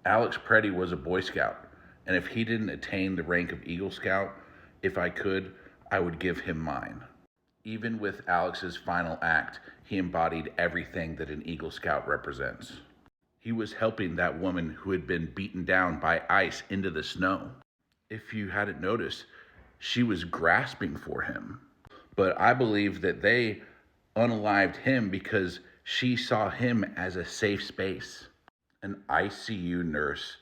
Alex Preddy was a Boy Scout, and if he didn't attain the rank of Eagle Scout, if I could, I would give him mine. Even with Alex's final act, he embodied everything that an Eagle Scout represents. He was helping that woman who had been beaten down by ice into the snow. If you hadn't noticed, she was grasping for him. But I believe that they unalived him because she saw him as a safe space. An ICU nurse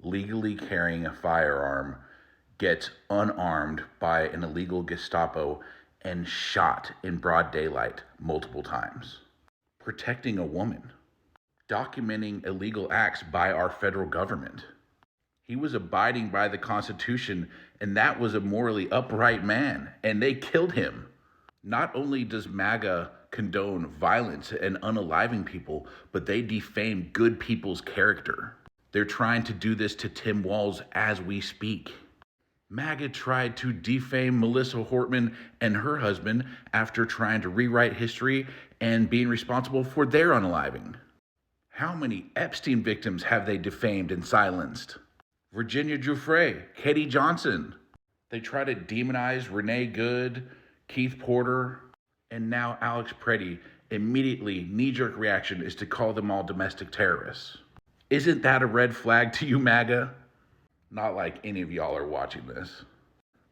legally carrying a firearm gets unarmed by an illegal Gestapo and shot in broad daylight multiple times. Protecting a woman. Documenting illegal acts by our federal government. He was abiding by the Constitution, and that was a morally upright man, and they killed him. Not only does MAGA condone violence and unaliving people, but they defame good people's character. They're trying to do this to Tim Walz as we speak. MAGA tried to defame Melissa Hortman and her husband after trying to rewrite history and being responsible for their unaliving. How many Epstein victims have they defamed and silenced? Virginia Giuffre, Katie Johnson. They try to demonize Renee Good, Keith Porter, and now Alex Preddy. Immediately, knee-jerk reaction is to call them all domestic terrorists. Isn't that a red flag to you, MAGA? Not like any of y'all are watching this.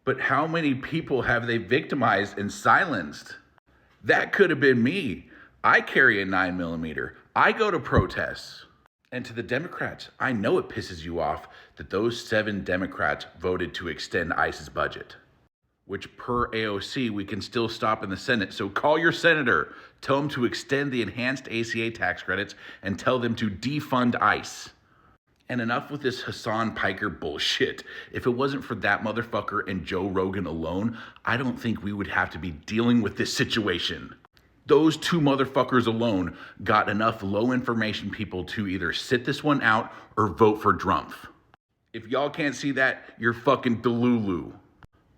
But how many people have they victimized and silenced? That could have been me. I carry a 9mm. I go to protests. And to the Democrats, I know it pisses you off that those 7 Democrats voted to extend ICE's budget, which per AOC, we can still stop in the Senate. So call your senator, tell them to extend the enhanced ACA tax credits, and tell them to defund ICE. And enough with this Hassan Piker bullshit. If it wasn't for that motherfucker and Joe Rogan alone, I don't think we would have to be dealing with this situation. Those 2 motherfuckers alone got enough low information people to either sit this one out or vote for Drumpf. If y'all can't see that, you're fucking Delulu.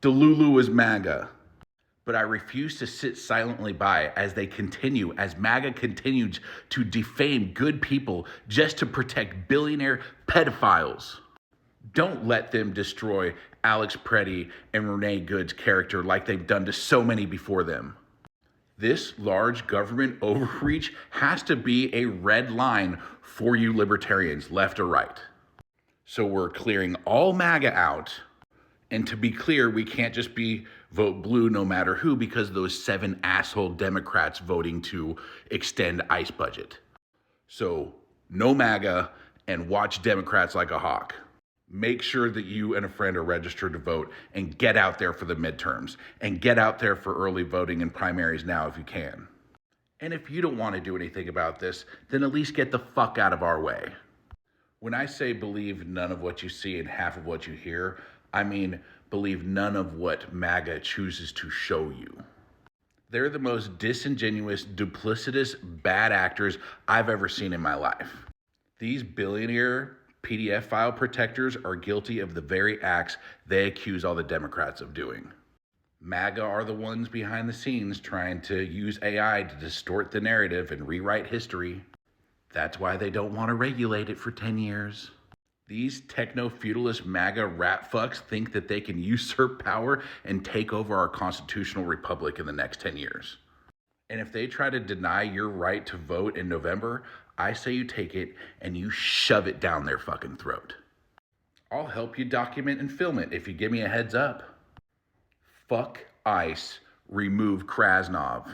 Delulu is MAGA. But I refuse to sit silently by as MAGA continues to defame good people just to protect billionaire pedophiles. Don't let them destroy Alex Preddy and Renee Good's character like they've done to so many before them. This large government overreach has to be a red line for you libertarians, left or right. So we're clearing all MAGA out. And to be clear, we can't just vote blue no matter who, because those 7 asshole Democrats voting to extend ICE budget. So no MAGA and watch Democrats like a hawk. Make sure that you and a friend are registered to vote and get out there for the midterms and get out there for early voting and primaries now if you can. And if you don't want to do anything about this, then at least get the fuck out of our way. When I say believe none of what you see and half of what you hear, I mean believe none of what MAGA chooses to show you. They're the most disingenuous, duplicitous, bad actors I've ever seen in my life. These billionaire PDF file protectors are guilty of the very acts they accuse all the Democrats of doing. MAGA are the ones behind the scenes trying to use AI to distort the narrative and rewrite history. That's why they don't want to regulate it for 10 years. These techno-feudalist MAGA rat fucks think that they can usurp power and take over our constitutional republic in the next 10 years. And if they try to deny your right to vote in November, I say you take it and you shove it down their fucking throat. I'll help you document and film it if you give me a heads up. Fuck ICE, remove Krasnov.